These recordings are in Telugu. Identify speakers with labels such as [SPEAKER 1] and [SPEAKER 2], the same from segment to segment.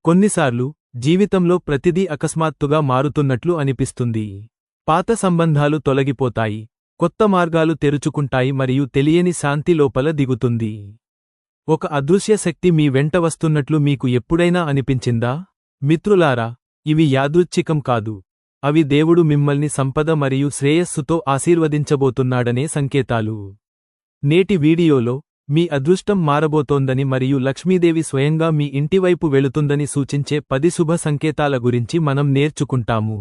[SPEAKER 1] కొన్నిసార్లు జీవితంలో ప్రతిదీ అకస్మాత్తుగా మారుతున్నట్లు అనిపిస్తుంది. పాత సంబంధాలు తొలగిపోతాయి, కొత్త మార్గాలు తెరుచుకుంటాయి మరియు తెలియని శాంతి లోపల దిగుతుంది. ఒక అదృశ్య శక్తి మీ వెంట వస్తున్నట్లు మీకు ఎప్పుడైనా అనిపించిందా? మిత్రులారా, ఇవి యాదృచ్ఛికం కాదు. అవి దేవుడు మిమ్మల్ని సంపద మరియు శ్రేయస్సుతో ఆశీర్వదించబోతున్నాడనే సంకేతాలు. నేటి వీడియోలో మీ అదృష్టం మారబోతోందని మరియు లక్ష్మీదేవి స్వయంగా మీ ఇంటివైపు వెళుతుందని సూచించే 10 శుభ సంకేతాల గురించి మనం నేర్చుకుంటాము.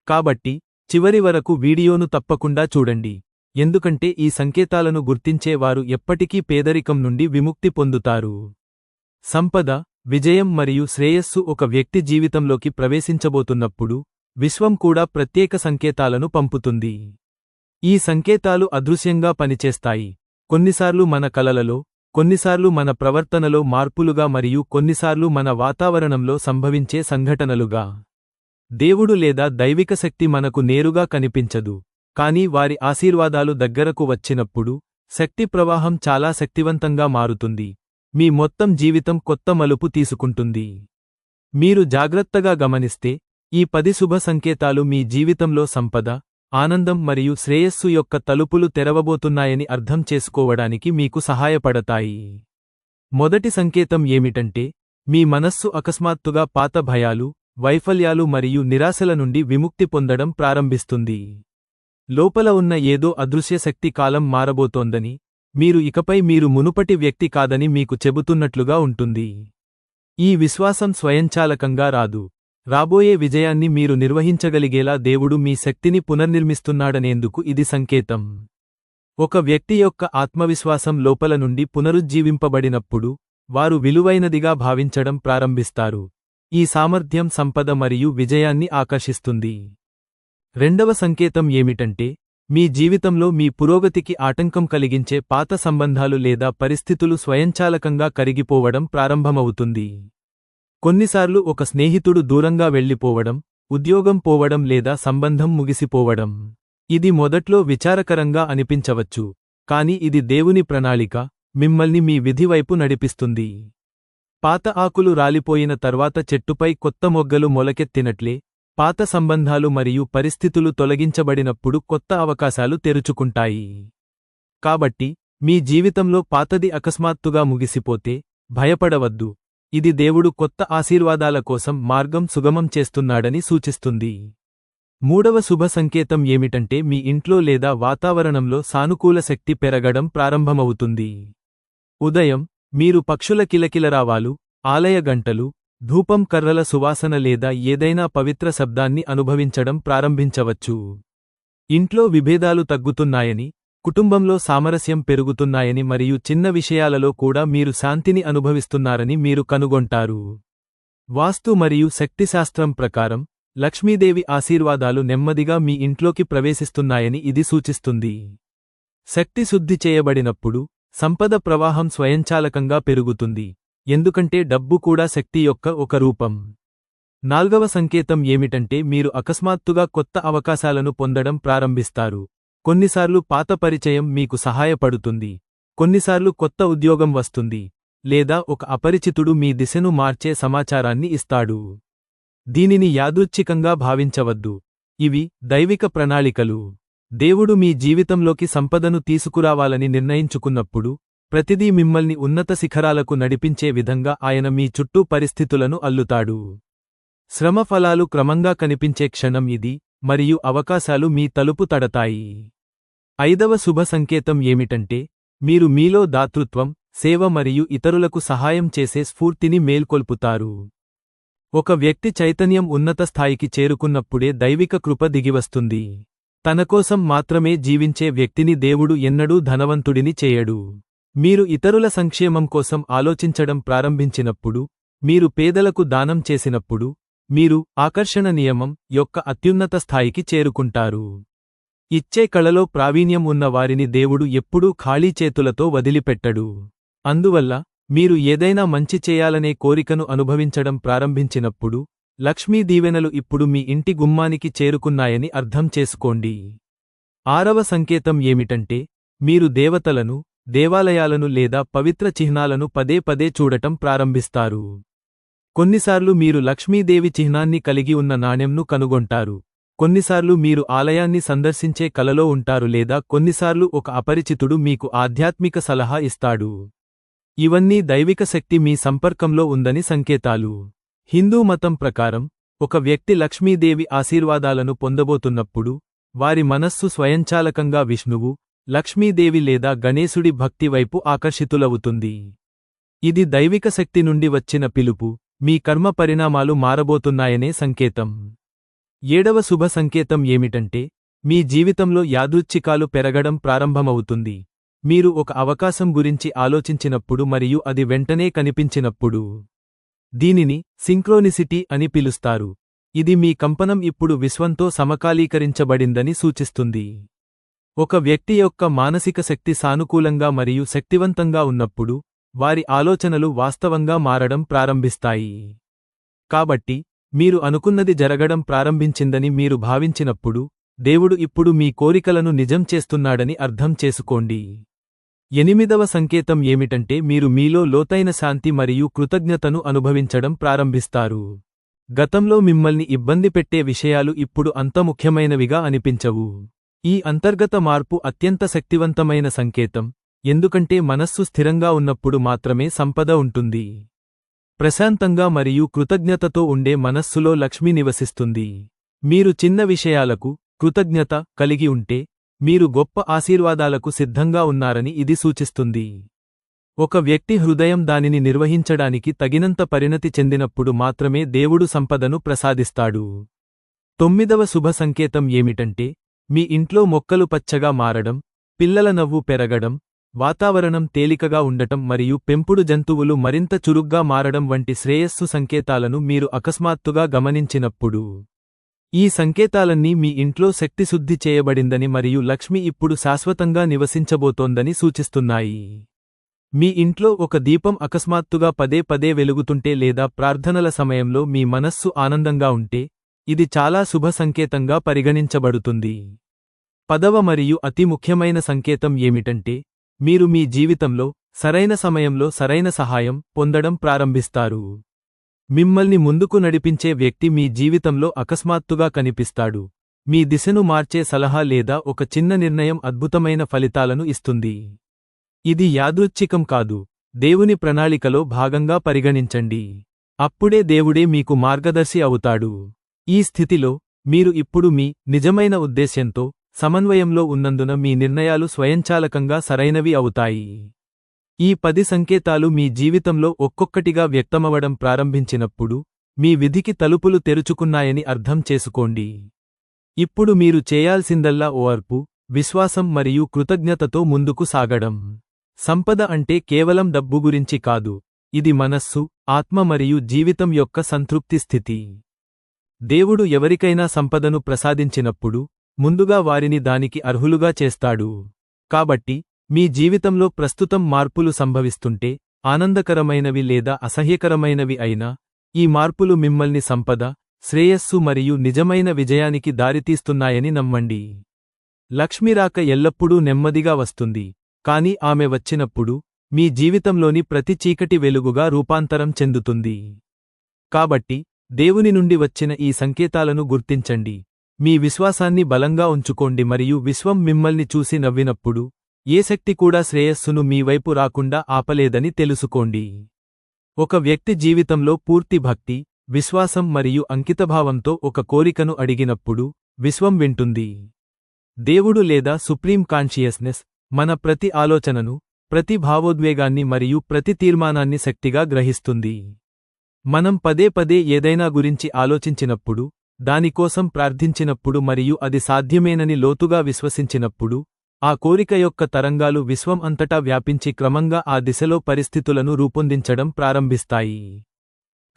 [SPEAKER 1] కాబట్టి చివరి వరకు వీడియోను తప్పకుండా చూడండి, ఎందుకంటే ఈ సంకేతాలను గుర్తించే వారు ఎప్పటికీ పేదరికం నుండి విముక్తి పొందుతారు. సంపద, విజయం మరియు శ్రేయస్సు ఒక వ్యక్తి జీవితంలోకి ప్రవేశించబోతున్నప్పుడు విశ్వం కూడా ప్రత్యేక సంకేతాలను పంపుతుంది. ఈ సంకేతాలు అదృశ్యంగా పనిచేస్తాయి, కొన్నిసార్లు మన కలలలో, కొన్నిసార్లు మన ప్రవర్తనలో మార్పులుగా మరియు కొన్నిసార్లు మన వాతావరణంలో సంభవించే సంఘటనలుగా. దేవుడు లేదా దైవిక శక్తి మనకు నేరుగా కనిపించదు, కానీ వారి ఆశీర్వాదాలు దగ్గరకు వచ్చినప్పుడు శక్తి ప్రవాహం చాలా శక్తివంతంగా మారుతుంది. మీ మొత్తం జీవితం కొత్త మలుపు తీసుకుంటుంది. మీరు జాగ్రత్తగా గమనిస్తే ఈ 10 శుభ సంకేతాలు మీ జీవితంలో సంపద, ఆనందం మరియు శ్రేయస్సు యొక్క తలుపులు తెరవబోతున్నాయని అర్థం చేసుకోవడానికి మీకు సహాయపడతాయి. మొదటి సంకేతం ఏమిటంటే, మీ మనస్సు అకస్మాత్తుగా పాత భయాలు, వైఫల్యాలు మరియు నిరాశల నుండి విముక్తి పొందడం ప్రారంభిస్తుంది. లోపల ఉన్న ఏదో అదృశ్య శక్తి కాలం మారబోతోందని, మీరు ఇకపై మీరు మునుపటి వ్యక్తి కాదని మీకు చెబుతున్నట్లుగా ఉంటుంది. ఈ విశ్వాసం స్వయంచాలకంగా రాదు. రాబోయే విజయాన్ని మీరు నిర్వహించగలిగేలా దేవుడు మీ శక్తిని పునర్నిర్మిస్తున్నాడనేందుకు ఇది సంకేతం. ఒక వ్యక్తి యొక్క ఆత్మవిశ్వాసం లోపల నుండి పునరుజ్జీవింపబడినప్పుడు వారు విలువైనదిగా భావించడం ప్రారంభిస్తారు. ఈ సామర్థ్యం సంపద మరియు విజయాన్ని ఆకర్షిస్తుంది. రెండవ సంకేతం ఏమిటంటే, మీ జీవితంలో మీ పురోగతికి ఆటంకం కలిగించే పాత సంబంధాలు లేదా పరిస్థితులు స్వయంచాలకంగా కరిగిపోవడం ప్రారంభమవుతుంది. కొన్నిసార్లు ఒక స్నేహితుడు దూరంగా వెళ్ళిపోవడం, ఉద్యోగం పోవడం లేదా సంబంధం ముగిసిపోవడం. ఇది మొదట్లో విచారకరంగా అనిపించవచ్చు, కాని ఇది దేవుని ప్రణాళిక, మిమ్మల్ని మీ విధి వైపు నడిపిస్తుంది. పాత ఆకులు రాలిపోయిన తర్వాత చెట్టుపై కొత్త మొగ్గలు మొలకెత్తినట్లే, పాత సంబంధాలు మరియు పరిస్థితులు తొలగించబడినప్పుడు కొత్త అవకాశాలు తెరుచుకుంటాయి. కాబట్టి మీ జీవితంలో పాతది అకస్మాత్తుగా ముగిసిపోతే భయపడవద్దు. ఇది దేవుడు కొత్త ఆశీర్వాదాల కోసం మార్గం సుగమం చేస్తున్నాడని సూచిస్తుంది. మూడవ శుభ సంకేతం ఏమిటంటే, మీ ఇంట్లో లేదా వాతావరణంలో సానుకూల శక్తి పెరగడం ప్రారంభమవుతుంది. ఉదయం మీరు పక్షుల కిలకిలరావాలు, ఆలయ గంటలు, ధూపం కర్రల సువాసన లేదా ఏదైనా పవిత్ర శబ్దాన్ని అనుభవించడం ప్రారంభించవచ్చు. ఇంట్లో విభేదాలు తగ్గుతున్నాయని, కుటుంబంలో సామరస్యం పెరుగుతున్నాయని మరియు చిన్న విషయాలలో కూడా మీరు శాంతిని అనుభవిస్తున్నారని మీరు కనుగొంటారు. వాస్తు మరియు శక్తిశాస్త్రం ప్రకారం లక్ష్మీదేవి ఆశీర్వాదాలు నెమ్మదిగా మీ ఇంట్లోకి ప్రవేశిస్తున్నాయని ఇది సూచిస్తుంది. శక్తి శుద్ధి చేయబడినప్పుడు సంపద ప్రవాహం స్వయంచాలకంగా పెరుగుతుంది, ఎందుకంటే డబ్బు కూడా శక్తి యొక్క ఒక రూపం. నాల్గవ సంకేతం ఏమిటంటే, మీరు అకస్మాత్తుగా కొత్త అవకాశాలను పొందడం ప్రారంభిస్తారు. కొన్నిసార్లు పాత పరిచయం మీకు సహాయపడుతుంది, కొన్నిసార్లు కొత్త ఉద్యోగం వస్తుంది, లేదా ఒక అపరిచితుడు మీ దిశను మార్చే సమాచారాన్ని ఇస్తాడు. దీనిని యాదృచ్ఛికంగా భావించవద్దు, ఇవి దైవిక ప్రణాళికలు. దేవుడు మీ జీవితంలోకి సంపదను తీసుకురావాలని నిర్ణయించుకున్నప్పుడు ప్రతిదీ మిమ్మల్ని ఉన్నత శిఖరాలకు నడిపించే విధంగా ఆయన మీ చుట్టూ పరిస్థితులను అల్లుతాడు. శ్రమ ఫలాలు క్రమంగా కనిపించే క్షణం ఇది, మరియు అవకాశాలు మీ తలుపు తడతాయి. ఐదవ శుభ సంకేతం ఏమిటంటే, మీరు మీలో దాతృత్వం, సేవ మరియు ఇతరులకు సహాయం చేసే స్ఫూర్తిని మేల్కొల్పుతారు. ఒక వ్యక్తి చైతన్యం ఉన్నత స్థాయికి చేరుకున్నప్పుడే దైవిక కృప దిగివస్తుంది. తనకోసం మాత్రమే జీవించే వ్యక్తిని దేవుడు ఎన్నడూ ధనవంతుడిని చేయడు. మీరు ఇతరుల సంక్షేమం కోసం ఆలోచించడం ప్రారంభించినప్పుడు, మీరు పేదలకు దానం చేసినప్పుడు, మీరు ఆకర్షణ నియమం యొక్క అత్యున్నత స్థాయికి చేరుకుంటారు. ఇచ్చే కళలో ప్రావీణ్యం ఉన్న వారిని దేవుడు ఎప్పుడూ ఖాళీ చేతులతో వదిలిపెట్టడు. అందువల్ల మీరు ఏదైనా మంచి చేయాలనే కోరికను అనుభవించడం ప్రారంభించినప్పుడు, లక్ష్మీ దీవెనలు ఇప్పుడు మీ ఇంటి గుమ్మానికి చేరుకున్నాయని అర్థం చేసుకోండి. ఆరవ సంకేతం ఏమిటంటే, మీరు దేవతలను, దేవాలయాలను లేదా పవిత్ర చిహ్నాలను పదే పదే చూడటం ప్రారంభిస్తారు. కొన్నిసార్లు మీరు లక్ష్మీదేవి చిహ్నాన్ని కలిగి ఉన్న నాణెంను కనుగొంటారు. కొన్నిసార్లు మీరు ఆలయాన్ని సందర్శించే కలలో ఉంటారు లేదా కొన్నిసార్లు ఒక అపరిచితుడు మీకు ఆధ్యాత్మిక సలహా ఇస్తాడు. ఇవన్నీ దైవిక శక్తి మీ సంపర్కంలో ఉందని సంకేతాలు. హిందూ మతం ప్రకారం ఒక వ్యక్తి లక్ష్మీదేవి ఆశీర్వాదాలను పొందబోతున్నప్పుడు వారి మనస్సు స్వయంచాలకంగా విష్ణువు, లక్ష్మీదేవి లేదా గణేశుడి భక్తి వైపు ఆకర్షితులవుతుంది. ఇది దైవిక శక్తి నుండి వచ్చిన పిలుపు, మీ కర్మ పరిణామాలు మారబోతున్నాయనే సంకేతం. 7వ శుభ సంకేతం ఏమిటంటే మీ జీవితంలో యాదృచ్ఛికాలు పెరగడం ప్రారంభమవుతుంది. మీరు ఒక అవకాశం గురించి ఆలోచించినప్పుడు మరియు అది వెంటనే కనిపించినప్పుడు. దీనిని సింక్రోనిసిటీ అని పిలుస్తారు. ఇది మీ కంపనం ఇప్పుడు విశ్వంతో సమకాలీకరించబడిందని సూచిస్తుంది. ఒక వ్యక్తి యొక్క మానసిక శక్తి సానుకూలంగా మరియు శక్తివంతంగా ఉన్నప్పుడు వారి ఆలోచనలు వాస్తవంగా మారడం ప్రారంభిస్తాయి. కాబట్టి మీరు అనుకున్నది జరగడం ప్రారంభించిందని మీరు భావించినప్పుడు దేవుడు ఇప్పుడు మీ కోరికలను నిజం చేస్తున్నాడని అర్థం చేసుకోండి. 8వ సంకేతం ఏమిటంటే మీరు మీలో లోతైన శాంతి మరియు కృతజ్ఞతను అనుభవించడం ప్రారంభిస్తారు. గతంలో మిమ్మల్ని ఇబ్బంది పెట్టే విషయాలు ఇప్పుడు అంత ముఖ్యమైనవిగా అనిపించవు. ఈ అంతర్గత మార్పు అత్యంత శక్తివంతమైన సంకేతం, ఎందుకంటే మనస్సు స్థిరంగా ఉన్నప్పుడు మాత్రమే సంపద ఉంటుంది. ప్రశాంతంగా మరియు కృతజ్ఞతతో ఉండే మనస్సులో లక్ష్మి నివసిస్తుంది. మీరు చిన్న విషయాలకు కృతజ్ఞత కలిగి ఉంటే మీరు గొప్ప ఆశీర్వాదాలకు సిద్ధంగా ఉన్నారని ఇది సూచిస్తుంది. ఒక వ్యక్తి హృదయం దానిని నిర్వహించడానికి తగినంత పరిణతి చెందినప్పుడు మాత్రమే దేవుడు సంపదను ప్రసాదిస్తాడు. 9వ శుభ సంకేతం ఏమిటంటే మీ ఇంట్లో మొక్కలు పచ్చగా మారడం, పిల్లల నవ్వు పెరగడం, వాతావరణం తేలికగా ఉండటం మరియు పెంపుడు జంతువులు మరింత చురుగ్గా మారడం వంటి శ్రేయస్సు సంకేతాలను మీరు అకస్మాత్తుగా గమనించినప్పుడు. ఈ సంకేతాలన్నీ మీ ఇంట్లో శక్తి శుద్ధి చేయబడిందని మరియు లక్ష్మి ఇప్పుడు శాశ్వతంగా నివసించబోతోందని సూచిస్తున్నాయి. మీ ఇంట్లో ఒక దీపం అకస్మాత్తుగా పదే పదే వెలుగుతుంటే లేదా ప్రార్థనల సమయంలో మీ మనస్సు ఆనందంగా ఉంటే ఇది చాలా శుభ సంకేతంగా పరిగణించబడుతుంది. 10వ మరియు అతి ముఖ్యమైన సంకేతం ఏమిటంటే మీరు మీ జీవితంలో సరైన సమయంలో సరైన సహాయం పొందడం ప్రారంభిస్తారు. మిమ్మల్ని ముందుకు నడిపించే వ్యక్తి మీ జీవితంలో అకస్మాత్తుగా కనిపిస్తాడు. మీ దిశను మార్చే సలహా లేదా ఒక చిన్న నిర్ణయం అద్భుతమైన ఫలితాలను ఇస్తుంది. ఇది యాదృచ్ఛికం కాదు, దేవుని ప్రణాళికలో భాగంగా పరిగణించండి. అప్పుడే దేవుడే మీకు మార్గదర్శి అవుతాడు. ఈ స్థితిలో మీరు ఇప్పుడు మీ నిజమైన ఉద్దేశ్యంతో సమన్వయంలో ఉన్నందున మీ నిర్ణయాలు స్వయంచాలకంగా సరైనవి అవుతాయి. ఈ 10 సంకేతాలు మీ జీవితంలో ఒక్కొక్కటిగా వ్యక్తమవడం ప్రారంభించినప్పుడు మీ విధికి తలుపులు తెరుచుకున్నాయని అర్థం చేసుకోండి. ఇప్పుడు మీరు చేయాల్సిందల్లా ఓర్పు, విశ్వాసం మరియు కృతజ్ఞతతో ముందుకు సాగడం. సంపద అంటే కేవలం డబ్బు గురించి కాదు, ఇది మనస్సు, ఆత్మ మరియు జీవితం యొక్క సంతృప్తి స్థితి. దేవుడు ఎవరికైనా సంపదను ప్రసాదించినప్పుడు ముందుగా వారిని దానికి అర్హులుగా చేస్తాడు. కాబట్టి మీ జీవితంలో ప్రస్తుతం మార్పులు సంభవిస్తుంటే, ఆనందకరమైనవి లేదా అసహ్యకరమైనవి అయినా, ఈ మార్పులు మిమ్మల్ని సంపద, శ్రేయస్సు మరియు నిజమైన విజయానికి దారితీస్తున్నాయని నమ్మండి. లక్ష్మి రాక ఎల్లప్పుడూ నెమ్మదిగా వస్తుంది, కాని ఆమె వచ్చినప్పుడు మీ జీవితంలోని ప్రతి చీకటి వెలుగుగా రూపాంతరం చెందుతుంది. కాబట్టి దేవుని నుండి వచ్చిన ఈ సంకేతాలను గుర్తించండి, మీ విశ్వాసాన్ని బలంగా ఉంచుకోండి మరియు విశ్వం మిమ్మల్ని చూసి నవ్వినప్పుడు ఏ శక్తి కూడా శ్రేయస్సును మీ వైపు రాకుండా ఆపలేదని తెలుసుకోండి. ఒక వ్యక్తి జీవితంలో పూర్తి భక్తి, విశ్వాసం మరియు అంకితభావంతో ఒక కోరికను అడిగినప్పుడు విశ్వం వింటుంది. దేవుడు లేదా సుప్రీం కాన్షియస్నెస్ మన ప్రతి ఆలోచనను, ప్రతి భావోద్వేగాన్ని మరియు ప్రతి తీర్మానాన్ని శక్తిగా గ్రహిస్తుంది. మనం పదే పదే ఏదైనా గురించి ఆలోచించినప్పుడు, దానికోసం ప్రార్థించినప్పుడు మరియు అది సాధ్యమేనని లోతుగా విశ్వసించినప్పుడు, ఆ కోరిక యొక్క తరంగాలు విశ్వం అంతటా వ్యాపించి క్రమంగా ఆ దిశలో పరిస్థితులను రూపొందించడం ప్రారంభిస్తాయి.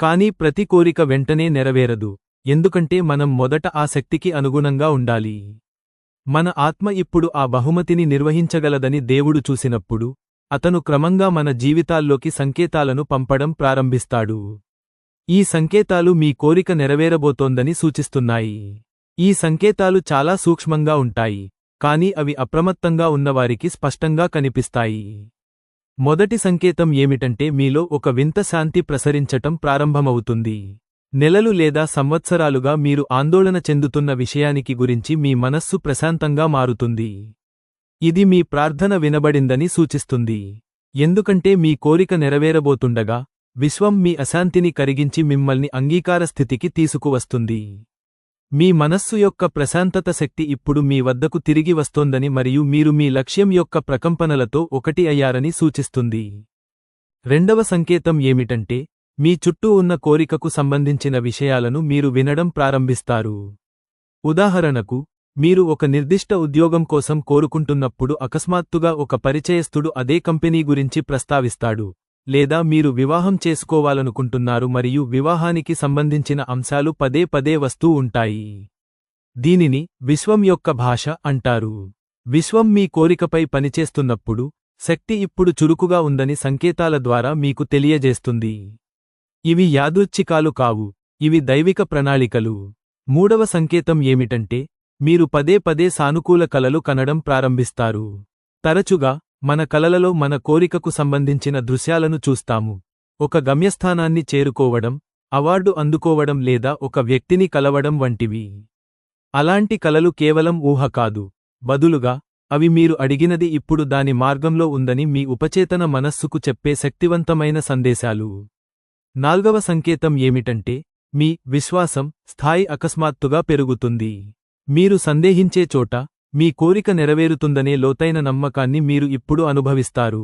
[SPEAKER 1] కానీ ప్రతి కోరిక వెంటనే నెరవేరదు, ఎందుకంటే మనం మొదట ఆ శక్తికి అనుగుణంగా ఉండాలి. మన ఆత్మ ఇప్పుడు ఆ బహుమతిని నిర్వహించగలదని దేవుడు చూసినప్పుడు, అతను క్రమంగా మన జీవితాల్లోకి సంకేతాలను పంపడం ప్రారంభిస్తాడు. ఈ సంకేతాలు మీ కోరిక నెరవేరబోతోందని సూచిస్తున్నాయి. ఈ సంకేతాలు చాలా సూక్ష్మంగా ఉంటాయి, కానీ అవి అప్రమత్తంగా ఉన్నవారికి స్పష్టంగా కనిపిస్తాయి. మొదటి సంకేతం ఏమిటంటే మీలో ఒక వింత శాంతి ప్రసరించటం ప్రారంభమవుతుంది. నెలలు లేదా సంవత్సరాలుగా మీరు ఆందోళన చెందుతున్న విషయానికి గురించి మీ మనస్సు ప్రశాంతంగా మారుతుంది. ఇది మీ ప్రార్థన వినబడిందని సూచిస్తుంది. ఎందుకంటే మీ కోరిక నెరవేరబోతుండగా విశ్వం మీ అశాంతిని కరిగించి మిమ్మల్ని అంగీకార స్థితికి తీసుకువస్తుంది. మీ మనస్సు యొక్క ప్రశాంతత శక్తి ఇప్పుడు మీ వద్దకు తిరిగి వస్తోందని మరియు మీరు మీ లక్ష్యం యొక్క ప్రకంపనలతో ఒకటి అయ్యారని సూచిస్తుంది. రెండవ సంకేతం ఏమిటంటే మీ చుట్టూ ఉన్న కోరికకు సంబంధించిన విషయాలను మీరు వినడం ప్రారంభిస్తారు. ఉదాహరణకు, మీరు ఒక నిర్దిష్ట ఉద్యోగం కోసం కోరుకుంటున్నప్పుడు అకస్మాత్తుగా ఒక పరిచయస్థుడు అదే కంపెనీ గురించి ప్రస్తావిస్తాడు, లేదా మీరు వివాహం చేసుకోవాలనుకుంటున్నారు మరియు వివాహానికి సంబంధించిన అంశాలు పదే పదే వస్తూ ఉంటాయి. దీనిని విశ్వం యొక్క భాష అంటారు. విశ్వం మీ కోరికపై పనిచేస్తున్నప్పుడు శక్తి ఇప్పుడు చురుకుగా ఉందని సంకేతాల ద్వారా మీకు తెలియజేస్తుంది. ఇవి యాదృచ్ఛికాలు కావు, ఇవి దైవిక ప్రణాళికలు. మూడవ సంకేతం ఏమిటంటే మీరు పదే పదే సానుకూల కలలు కనడం ప్రారంభిస్తారు. తరచుగా మన కలలలో మన కోరికకు సంబంధించిన దృశ్యాలను చూస్తాము. ఒక గమ్యస్థానాన్ని చేరుకోవడం, అవార్డు అందుకోవడం లేదా ఒక వ్యక్తిని కలవడం వంటివి. అలాంటి కలలు కేవలం ఊహ కాదు, బదులుగా అవి మీరు అడిగినది ఇప్పుడు దాని మార్గంలో ఉందని మీ ఉపచేతన మనస్సుకు చెప్పే శక్తివంతమైన సందేశాలు. నాల్గవ సంకేతం ఏమిటంటే మీ విశ్వాసం స్థాయి అకస్మాత్తుగా పెరుగుతుంది. మీరు సందేహించే చోట మీ కోరిక నెరవేరుతుందనే లోతైన నమ్మకాన్ని మీరు ఇప్పుడు అనుభవిస్తారు.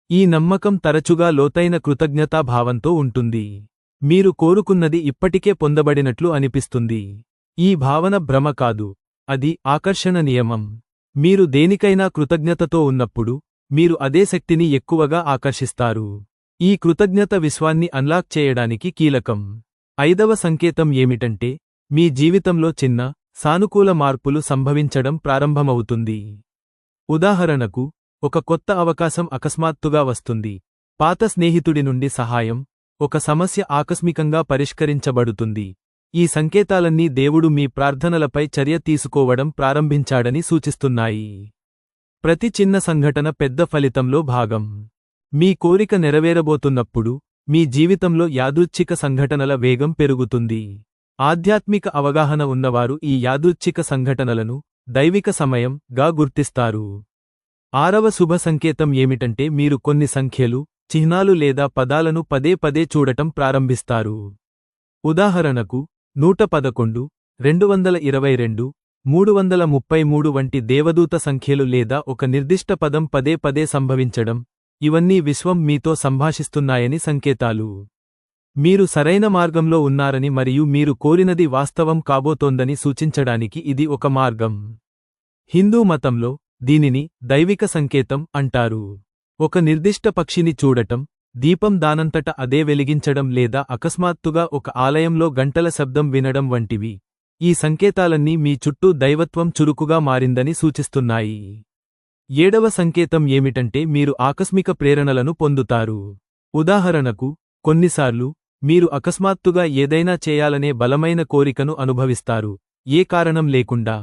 [SPEAKER 1] ఈ నమ్మకం తరచుగా లోతైన కృతజ్ఞతా భావంతో ఉంటుంది. మీరు కోరుకున్నది ఇప్పటికే పొందబడినట్లు అనిపిస్తుంది. ఈ భావన భ్రమ కాదు, అది ఆకర్షణ నియమం. మీరు దేనికైనా కృతజ్ఞతతో ఉన్నప్పుడు మీరు అదే శక్తిని ఎక్కువగా ఆకర్షిస్తారు. ఈ కృతజ్ఞత విశ్వాన్ని అన్లాక్ చేయడానికి కీలకం. ఐదవ సంకేతం ఏమిటంటే మీ జీవితంలో చిన్న సానుకూల మార్పులు సంభవించడం ప్రారంభమవుతుంది. ఉదాహరణకు, ఒక కొత్త అవకాశం అకస్మాత్తుగా వస్తుంది, పాత స్నేహితుడి నుండి సహాయం, ఒక సమస్య ఆకస్మికంగా పరిష్కరించబడుతుంది. ఈ సంకేతాలన్నీ దేవుడు మీ ప్రార్థనలపై చర్య తీసుకోవడం ప్రారంభించాడని సూచిస్తున్నాయి. ప్రతి చిన్న సంఘటన పెద్ద ఫలితంలో భాగం. మీ కోరిక నెరవేరబోతున్నప్పుడు మీ జీవితంలో యాదృచ్ఛిక సంఘటనల వేగం పెరుగుతుంది. ఆధ్యాత్మిక అవగాహన ఉన్నవారు ఈ యాదృచ్ఛిక సంఘటనలను దైవిక సమయం గా గుర్తిస్తారు. ఆరవ శుభ సంకేతం ఏమిటంటే మీరు కొన్ని సంఖ్యలు, చిహ్నాలు లేదా పదాలను పదే పదే చూడటం ప్రారంభిస్తారు. ఉదాహరణకు, 111, 222, 333 వంటి దేవదూత సంఖ్యలు లేదా ఒక నిర్దిష్ట పదం పదే పదే సంభవించడం, ఇవన్నీ విశ్వం మీతో సంభాషిస్తున్నాయని సంకేతాలు. మీరు సరైన మార్గంలో ఉన్నారని మరియు మీరు కోరినది వాస్తవం కాబోతోందని సూచించడానికి ఇది ఒక మార్గం. హిందూ మతంలో దీనిని దైవిక సంకేతం అంటారు. ఒక నిర్దిష్ట పక్షిని చూడటం, దీపం దానంతట అదే వెలిగించడం లేదా అకస్మాత్తుగా ఒక ఆలయంలో గంటల శబ్దం వినడం వంటివి. ఈ సంకేతాలన్నీ మీ చుట్టూ దైవత్వం చురుకుగా మారిందని సూచిస్తున్నాయి. ఏడవ సంకేతం ఏమిటంటే మీరు ఆకస్మిక ప్రేరణలను పొందుతారు. ఉదాహరణకు, కొన్నిసార్లు మీరు అకస్మాత్తుగా ఏదైనా చేయాలనే బలమైన కోరికను అనుభవిస్తారు, ఏ కారణం లేకుండా.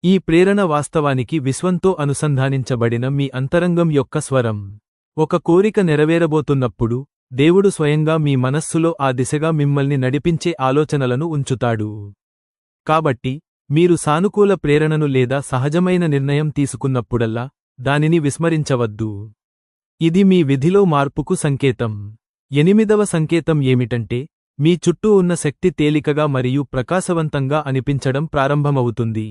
[SPEAKER 1] ఈ ప్రేరణ వాస్తవానికి విశ్వంతో అనుసంధానించబడిన మీ అంతరంగం యొక్క స్వరం. ఒక కోరిక నెరవేరబోతున్నప్పుడు దేవుడు స్వయంగా మీ మనస్సులో ఆ దిశగా మిమ్మల్ని నడిపించే ఆలోచనలను ఉంచుతాడు. కాబట్టి మీరు సానుకూల ప్రేరణను లేదా సహజమైన నిర్ణయం తీసుకున్నప్పుడల్లా దానిని విస్మరించవద్దు. ఇది మీ విధిలో మార్పుకు సంకేతం. ఎనిమిదవ సంకేతం ఏమిటంటే మీ చుట్టూ ఉన్న శక్తి తేలికగా మరియు ప్రకాశవంతంగా అనిపించడం ప్రారంభమవుతుంది.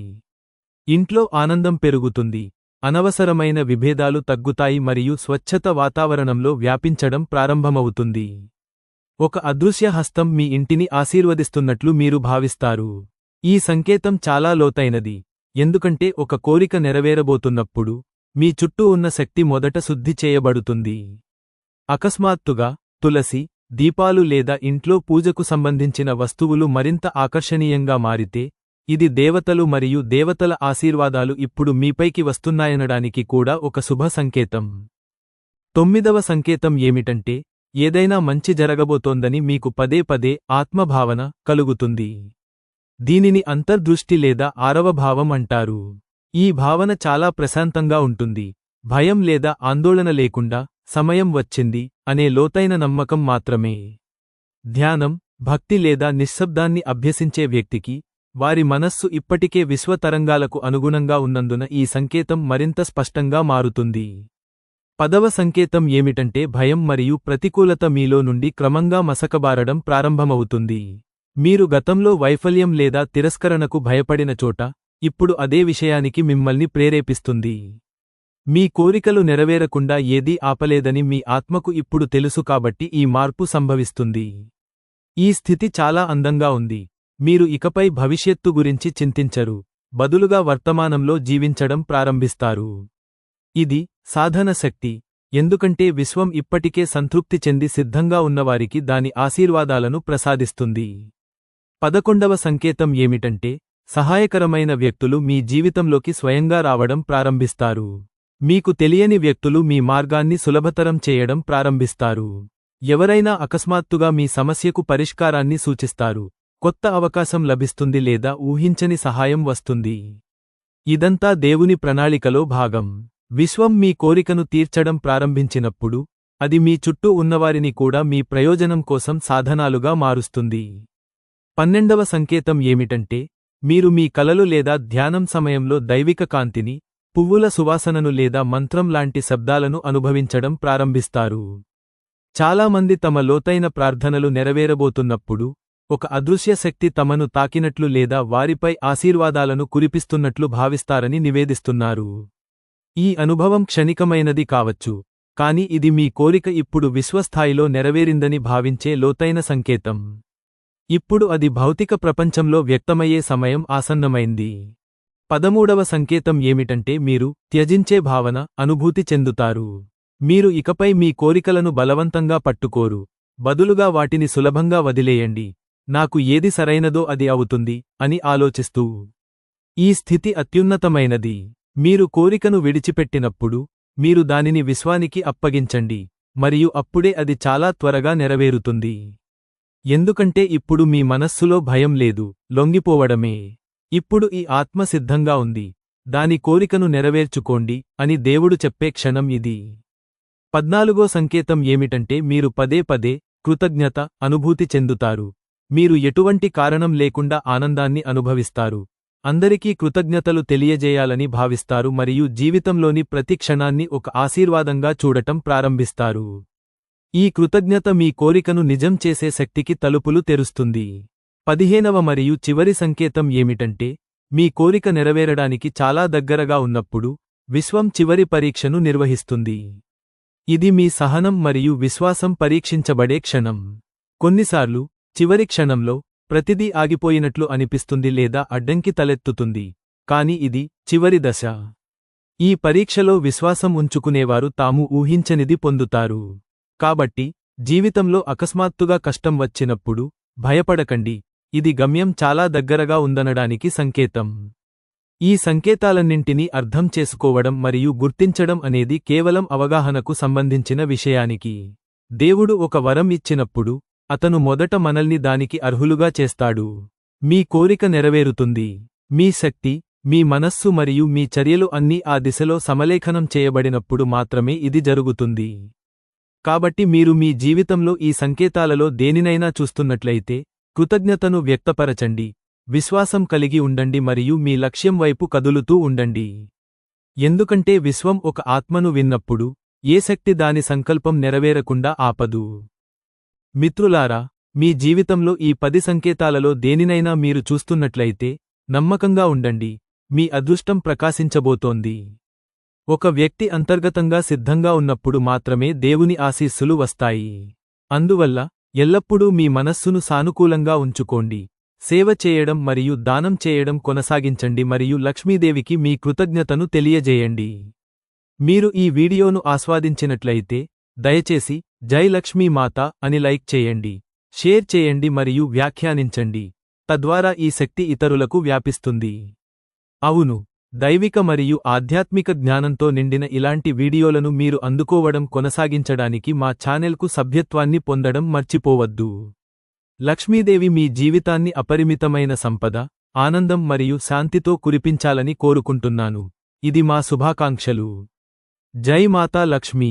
[SPEAKER 1] ఇంట్లో ఆనందం పెరుగుతుంది, అనవసరమైన విభేదాలు తగ్గుతాయి మరియు స్వచ్ఛత వాతావరణంలో వ్యాపించడం ప్రారంభమవుతుంది. ఒక అదృశ్య హస్తం మీ ఇంటిని ఆశీర్వదిస్తున్నట్లు మీరు భావిస్తారు. ఈ సంకేతం చాలా లోతైనది, ఎందుకంటే ఒక కోరిక నెరవేరబోతున్నప్పుడు మీ చుట్టూ ఉన్న శక్తి మొదట శుద్ధి చేయబడుతుంది. అకస్మాత్తుగా తులసి, దీపాలు లేదా ఇంట్లో పూజకు సంబంధించిన వస్తువులు మరింత ఆకర్షణీయంగా మారితే, ఇది దేవతలు మరియు దేవతల ఆశీర్వాదాలు ఇప్పుడు మీపైకి వస్తున్నాయనడానికి కూడా ఒక శుభ సంకేతం. తొమ్మిదవ సంకేతం ఏమిటంటే ఏదైనా మంచి జరగబోతోందని మీకు పదే పదే ఆత్మభావన కలుగుతుంది. దీనిని అంతర్దృష్టి లేదా ఆరవ భావం అంటారు. ఈ భావన చాలా ప్రశాంతంగా ఉంటుంది, భయం లేదా ఆందోళన లేకుండా సమయం వచ్చింది అనే లోతైన నమ్మకం మాత్రమే. ధ్యానం, భక్తి లేదా నిశ్శబ్దాన్ని అభ్యసించే వ్యక్తికి వారి మనస్సు ఇప్పటికే విశ్వతరంగాలకు అనుగుణంగా ఉన్నందున ఈ సంకేతం మరింత స్పష్టంగా మారుతుంది. 10వ సంకేతం ఏమిటంటే భయం మరియు ప్రతికూలత మీలో నుండి క్రమంగా మసకబారడం ప్రారంభమవుతుంది. మీరు గతంలో వైఫల్యం లేదా తిరస్కరణకు భయపడిన చోట ఇప్పుడు అదే విషయానికి మిమ్మల్ని ప్రేరేపిస్తుంది. మీ కోరికలు నెరవేరకుండా ఏదీ ఆపలేదని మీ ఆత్మకు ఇప్పుడు తెలుసు కాబట్టి ఈ మార్పు సంభవిస్తుంది. ఈ స్థితి చాలా అందంగా ఉంది. మీరు ఇకపై భవిష్యత్తు గురించి చింతించరు, బదులుగా వర్తమానంలో జీవించడం ప్రారంభిస్తారు. ఇది సాధన శక్తి, ఎందుకంటే విశ్వం ఇప్పటికే సంతృప్తి చెంది సిద్ధంగా ఉన్నవారికి దాని ఆశీర్వాదాలను ప్రసాదిస్తుంది. 11వ సంకేతం ఏమిటంటే సహాయకరమైన వ్యక్తులు మీ జీవితంలోకి స్వయంగా రావడం ప్రారంభిస్తారు. మీకు తెలియని వ్యక్తులు మీ మార్గాన్ని సులభతరం చేయడం ప్రారంభిస్తారు. ఎవరైనా అకస్మాత్తుగా మీ సమస్యకు పరిష్కారాన్ని సూచిస్తారు, కొత్త అవకాశం లభిస్తుంది లేదా ఊహించని సహాయం వస్తుంది. ఇదంతా దేవుని ప్రణాళికలో భాగం. విశ్వం మీ కోరికను తీర్చడం ప్రారంభించినప్పుడు అది మీ చుట్టూ ఉన్నవారిని కూడా మీ ప్రయోజనం కోసం సాధనాలుగా మారుస్తుంది. 12వ సంకేతం ఏమిటంటే మీరు మీ కలలు లేదా ధ్యానం సమయంలో దైవిక కాంతిని, పువ్వుల సువాసనను లేదా మంత్రం లాంటి శబ్దాలను అనుభవించడం ప్రారంభిస్తారు. చాలామంది తమ లోతైన ప్రార్థనలు నెరవేరబోతున్నప్పుడు ఒక అదృశ్య శక్తి తమను తాకినట్లు లేదా వారిపై ఆశీర్వాదాలను కురిపిస్తున్నట్లు భావిస్తారని నివేదిస్తున్నారు. ఈ అనుభవం క్షణికమైనది కావచ్చు, కాని ఇది మీ కోరిక ఇప్పుడు విశ్వస్థాయిలో నెరవేరిందని భావించే లోతైన సంకేతం. ఇప్పుడు అది భౌతిక ప్రపంచంలో వ్యక్తమయ్యే సమయం ఆసన్నమైంది. 13వ సంకేతం ఏమిటంటే మీరు త్యజించే భావన, అనుభూతి చెందుతారు. మీరు ఇకపై మీ కోరికలను బలవంతంగా పట్టుకోరు, బదులుగా వాటిని సులభంగా వదిలేయండి. నాకు ఏది సరైనదో అది అవుతుంది అని ఆలోచిస్తూ. ఈ స్థితి అత్యున్నతమైనది. మీరు కోరికను విడిచిపెట్టినప్పుడు మీరు దానిని విశ్వానికి అప్పగించండి, మరియు అప్పుడే అది చాలా త్వరగా నెరవేరుతుంది. ఎందుకంటే ఇప్పుడు మీ మనస్సులో భయం లేదు, లొంగిపోవడమే. ఇప్పుడు ఈ ఆత్మ సిద్ధంగా ఉంది, దాని కోరికను నెరవేర్చుకోండి అని దేవుడు చెప్పే క్షణం ఇది. 14వ సంకేతం ఏమిటంటే మీరు పదే పదే కృతజ్ఞత అనుభూతి చెందుతారు. మీరు ఎటువంటి కారణం లేకుండా ఆనందాన్ని అనుభవిస్తారు, అందరికీ కృతజ్ఞతలు తెలియజేయాలని భావిస్తారు మరియు జీవితంలోని ప్రతి క్షణాన్ని ఒక ఆశీర్వాదంగా చూడటం ప్రారంభిస్తారు. ఈ కృతజ్ఞత మీ కోరికను నిజం చేసే శక్తికి తలుపులు తెరుస్తుంది. 15వ మరియు చివరి సంకేతం ఏమిటంటే మీ కోరిక నెరవేరడానికి చాలా దగ్గరగా ఉన్నప్పుడు విశ్వం చివరి పరీక్షను నిర్వహిస్తుంది. ఇది మీ సహనం మరియు విశ్వాసం పరీక్షించబడే క్షణం. కొన్నిసార్లు చివరి క్షణంలో ప్రతిదీ ఆగిపోయినట్లు అనిపిస్తుంది లేదా అడ్డంకి తలెత్తుతుంది, కాని ఇది చివరి దశ. ఈ పరీక్షలో విశ్వాసం ఉంచుకునేవారు తాము ఊహించనిది పొందుతారు. కాబట్టి జీవితంలో అకస్మాత్తుగా కష్టం వచ్చినప్పుడు భయపడకండి, ఇది గమ్యం చాలా దగ్గరగా ఉందనడానికి సంకేతం. ఈ సంకేతాలన్నింటినీ అర్థం చేసుకోవడం మరియు గుర్తించడం అనేది కేవలం అవగాహనకు సంబంధించిన విషయానికి. దేవుడు ఒక వరం ఇచ్చినప్పుడు అతను మొదట మనల్ని దానికి అర్హులుగా చేస్తాడు. మీ కోరిక నెరవేరుతుంది. మీ శక్తి, మీ మనస్సు మరియు మీ చర్యలు అన్నీ ఆ దిశలో సమలేఖనం చేయబడినప్పుడు మాత్రమే ఇది జరుగుతుంది. కాబట్టి మీరు మీ జీవితంలో ఈ సంకేతాలలో దేనినైనా చూస్తున్నట్లయితే కృతజ్ఞతను వ్యక్తపరచండి, విశ్వాసం కలిగి ఉండండి మరియు మీ లక్ష్యం వైపు కదులుతూ ఉండండి. ఎందుకంటే విశ్వం ఒక ఆత్మను విన్నప్పుడు ఏ శక్తి దాని సంకల్పం నెరవేరకుండా ఆపదు. మిత్రులారా, మీ జీవితంలో ఈ 10 సంకేతాలలో దేనినైనా మీరు చూస్తున్నట్లయితే నమ్మకంగా ఉండండి, మీ అదృష్టం ప్రకాశించబోతోంది. ఒక వ్యక్తి అంతర్గతంగా సిద్ధంగా ఉన్నప్పుడు మాత్రమే దేవుని ఆశీస్సులు వస్తాయి. అందువల్ల ఎల్లప్పుడూ మీ మనస్సును సానుకూలంగా ఉంచుకోండి, సేవ చేయడం మరియు దానం చేయడం కొనసాగించండి మరియు లక్ష్మీదేవికి మీ కృతజ్ఞతను తెలియజేయండి. మీరు ఈ వీడియోను ఆస్వాదించినట్లయితే దయచేసి జై లక్ష్మీ మాత అని లైక్ చేయండి, షేర్ చేయండి మరియు వ్యాఖ్యానించండి. తద్వారా ఈ శక్తి ఇతరులకు వ్యాపిస్తుంది. అవును, దైవిక మరియు ఆధ్యాత్మిక జ్ఞానంతో నిండిన ఇలాంటి వీడియోలను మీరు అందుకోవడం కొనసాగించడానికి మా ఛానెల్కు సభ్యత్వాన్ని పొందడం మర్చిపోవద్దు. లక్ష్మీదేవి మీ జీవితాన్ని అపరిమితమైన సంపద, ఆనందం మరియు శాంతితో కురిపించాలని కోరుకుంటున్నాను. ఇది మా శుభాకాంక్షలు. జై మాతా లక్ష్మీ.